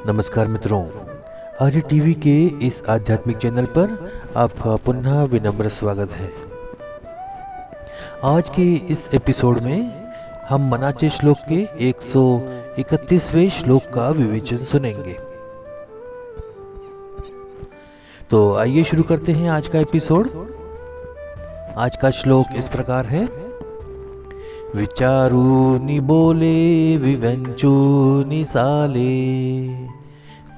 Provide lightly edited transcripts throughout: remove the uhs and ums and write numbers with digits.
नमस्कार मित्रों, आर्य टीवी के इस आध्यात्मिक चैनल पर आपका पुनः विनम्र स्वागत है। आज के इस एपिसोड में हम मनाचे श्लोक के 131वें श्लोक का विवेचन सुनेंगे। तो आइए शुरू करते हैं आज का एपिसोड। आज का श्लोक इस प्रकार है। विचारूनि बोले विवंचूनि साले,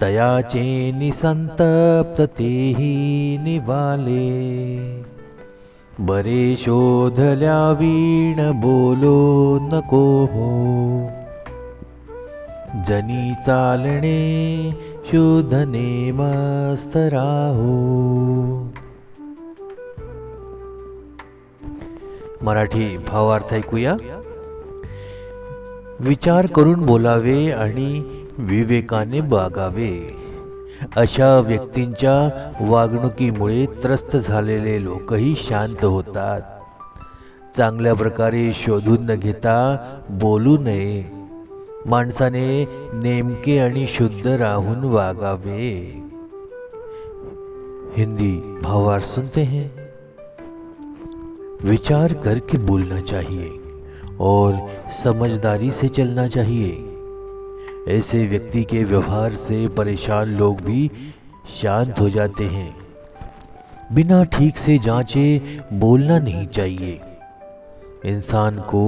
तयाचे निसंतप्त तेहि निवाले। बरे शोधल्या वीण बोलो नको हो, जनी चालणे शुद्ध नेमस्तराहो। मराठी भावार्थ ऐकूया। विचार करून बोलावे आणि विवेकाने वागावे, अशा व्यक्तींच्या वागणुकीमुळे त्रस्त झालेले लोकही शांत होतात। चांगल्या प्रकारे शोधून न घेता बोलू नये। माणसाने नेमके आणि शुद्ध राहून वागावे। हिंदी भावार्थ सुनते हैं। विचार करके बोलना चाहिए और समझदारी से चलना चाहिए। ऐसे व्यक्ति के व्यवहार से परेशान लोग भी शांत हो जाते हैं। बिना ठीक से जांचे बोलना नहीं चाहिए। इंसान को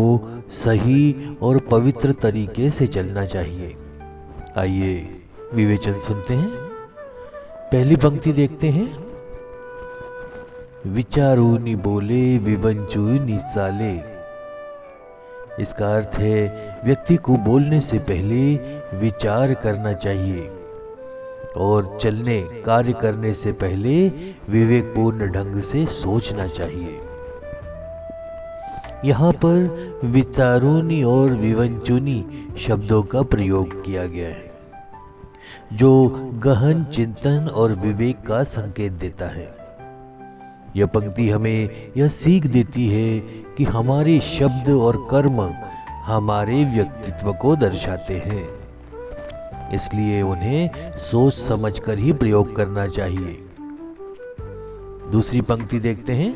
सही और पवित्र तरीके से चलना चाहिए। आइए विवेचन सुनते हैं। पहली पंक्ति देखते हैं। विचारूनि बोले विवंचूनि चाले। इसका अर्थ है व्यक्ति को बोलने से पहले विचार करना चाहिए और चलने कार्य करने से पहले विवेकपूर्ण ढंग से सोचना चाहिए। यहाँ पर विचारूनि और विवंचूनि शब्दों का प्रयोग किया गया है, जो गहन चिंतन और विवेक का संकेत देता है। यह पंक्ति हमें यह सीख देती है कि हमारे शब्द और कर्म हमारे व्यक्तित्व को दर्शाते हैं, इसलिए उन्हें सोच समझकर ही प्रयोग करना चाहिए। दूसरी पंक्ति देखते हैं।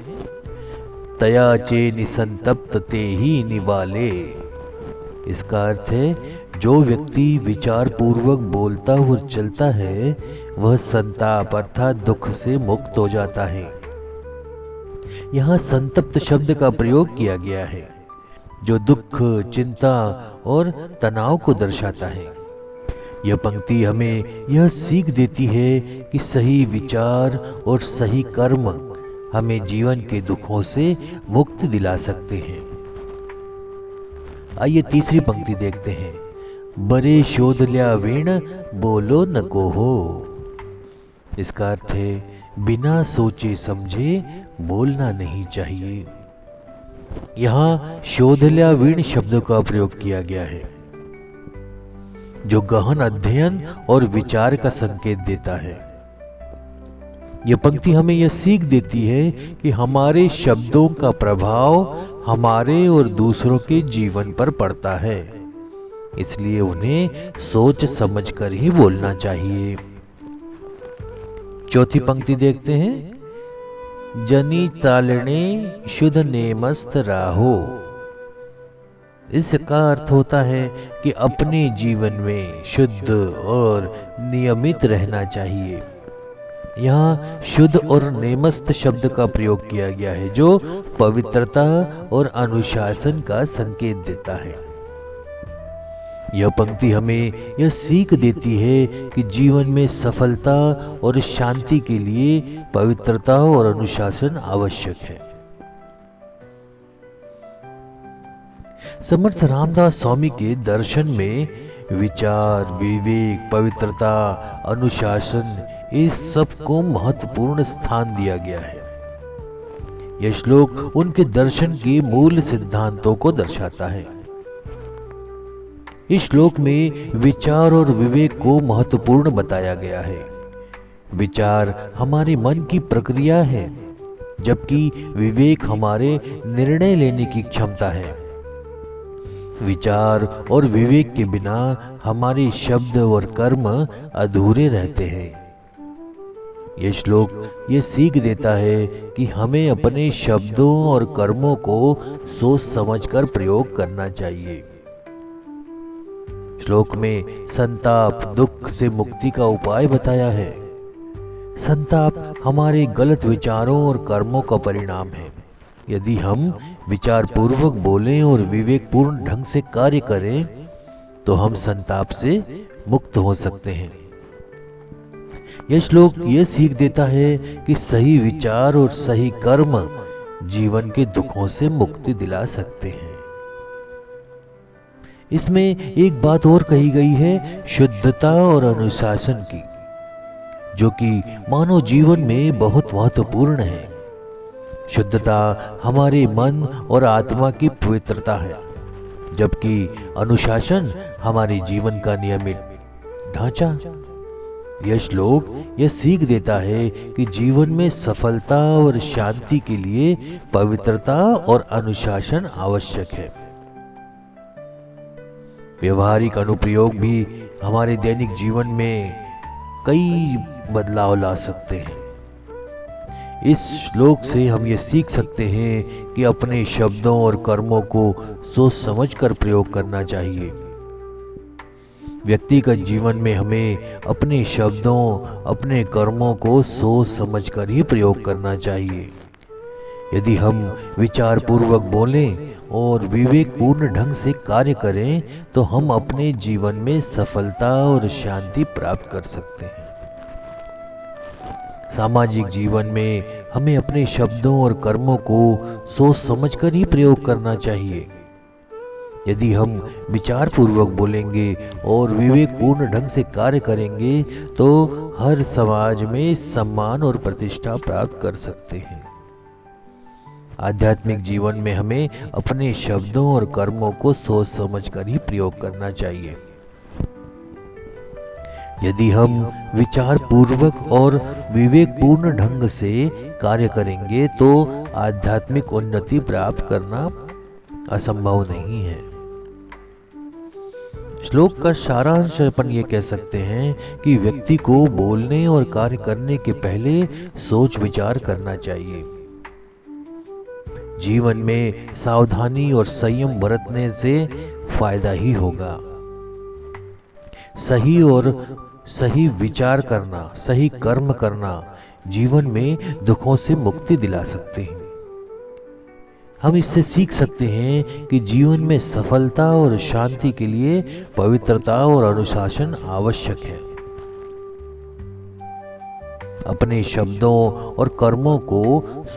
तयाचे निसंतप्त तेहि निवाले। इसका अर्थ है जो व्यक्ति विचार पूर्वक बोलता और चलता है वह संताप अर्थात दुख से मुक्त हो जाता है। यहाँ संतप्त शब्द का प्रयोग किया गया है, जो दुख, चिंता और तनाव को दर्शाता है। यह पंक्ति हमें यह सीख देती है कि सही विचार और सही कर्म हमें जीवन के दुखों से मुक्ति दिला सकते हैं। आइए तीसरी पंक्ति देखते हैं। बरे शोधल्या वीण बोलो नको हो। इसका अर्थ है बिना सोचे समझे बोलना नहीं चाहिए। यहाँ शोधल्या वीण शब्द का प्रयोग किया गया है, जो गहन अध्ययन और विचार का संकेत देता है। यह पंक्ति हमें यह सीख देती है कि हमारे शब्दों का प्रभाव हमारे और दूसरों के जीवन पर पड़ता है, इसलिए उन्हें सोच समझकर ही बोलना चाहिए। चौथी पंक्ति देखते हैं। जनी चालने शुद्ध नेमस्त राहो। इसका अर्थ होता है कि अपने जीवन में शुद्ध और नियमित रहना चाहिए। यहाँ शुद्ध और नेमस्त शब्द का प्रयोग किया गया है, जो पवित्रता और अनुशासन का संकेत देता है। यह पंक्ति हमें यह सीख देती है कि जीवन में सफलता और शांति के लिए पवित्रता और अनुशासन आवश्यक है। समर्थ रामदास स्वामी के दर्शन में विचार, विवेक, पवित्रता, अनुशासन इस सब को महत्वपूर्ण स्थान दिया गया है। यह श्लोक उनके दर्शन के मूल सिद्धांतों को दर्शाता है। इस श्लोक में विचार और विवेक को महत्वपूर्ण बताया गया है। विचार हमारे मन की प्रक्रिया है, जबकि विवेक हमारे निर्णय लेने की क्षमता है। विचार और विवेक के बिना हमारे शब्द और कर्म अधूरे रहते हैं। यह श्लोक ये सीख देता है कि हमें अपने शब्दों और कर्मों को सोच समझकर प्रयोग करना चाहिए। श्लोक में संताप दुख से मुक्ति का उपाय बताया है। संताप हमारे गलत विचारों और कर्मों का परिणाम है। यदि हम विचार पूर्वक बोलें और विवेकपूर्ण ढंग से कार्य करें तो हम संताप से मुक्त हो सकते हैं। यह श्लोक यह सीख देता है कि सही विचार और सही कर्म जीवन के दुखों से मुक्ति दिला सकते हैं। इसमें एक बात और कही गई है शुद्धता और अनुशासन की, जो कि मानव जीवन में बहुत महत्वपूर्ण है। शुद्धता हमारे मन और आत्मा की पवित्रता है, जबकि अनुशासन हमारे जीवन का नियमित ढांचा। यह श्लोक यह सीख देता है कि जीवन में सफलता और शांति के लिए पवित्रता और अनुशासन आवश्यक है। व्यवहारिक अनुप्रयोग भी हमारे दैनिक जीवन में कई बदलाव ला सकते हैं। इस श्लोक से हम ये सीख सकते हैं कि अपने शब्दों और कर्मों को सोच समझकर प्रयोग करना चाहिए। व्यक्तिगत जीवन में हमें अपने शब्दों अपने कर्मों को सोच समझकर ही प्रयोग करना चाहिए। यदि हम विचार पूर्वक बोलें और विवेकपूर्ण ढंग से कार्य करें तो हम अपने जीवन में सफलता और शांति प्राप्त कर सकते हैं। सामाजिक जीवन में हमें अपने शब्दों और कर्मों को सोच समझकर ही प्रयोग करना चाहिए। यदि हम विचार पूर्वक बोलेंगे और विवेकपूर्ण ढंग से कार्य करेंगे तो हर समाज में सम्मान और प्रतिष्ठा प्राप्त कर सकते हैं। आध्यात्मिक जीवन में हमें अपने शब्दों और कर्मों को सोच समझकर ही प्रयोग करना चाहिए। यदि हम विचार पूर्वक और विवेकपूर्ण ढंग से कार्य करेंगे तो आध्यात्मिक उन्नति प्राप्त करना असंभव नहीं है। श्लोक का सारांश अपन ये कह सकते हैं कि व्यक्ति को बोलने और कार्य करने के पहले सोच विचार करना चाहिए। जीवन में सावधानी और संयम बरतने से फायदा ही होगा। सही विचार करना, सही कर्म करना जीवन में दुखों से मुक्ति दिला सकते हैं। हम इससे सीख सकते हैं कि जीवन में सफलता और शांति के लिए पवित्रता और अनुशासन आवश्यक है। अपने शब्दों और कर्मों को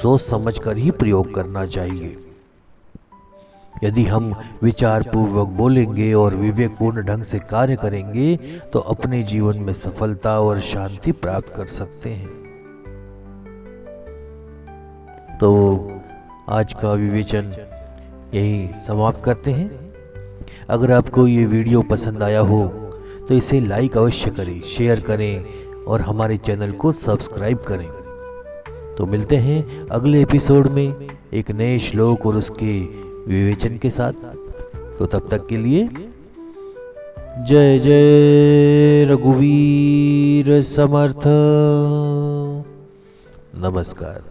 सोच समझकर ही प्रयोग करना चाहिए। यदि हम विचार पूर्वक बोलेंगे और विवेकपूर्ण ढंग से कार्य करेंगे तो अपने जीवन में सफलता और शांति प्राप्त कर सकते हैं। तो आज का विवेचन यही समाप्त करते हैं। अगर आपको ये वीडियो पसंद आया हो तो इसे लाइक अवश्य करें, शेयर करें और हमारे चैनल को सब्सक्राइब करें। तो मिलते हैं अगले एपिसोड में एक नए श्लोक और उसके विवेचन के साथ। तो तब तक के लिए जय जय रघुवीर समर्थ। नमस्कार।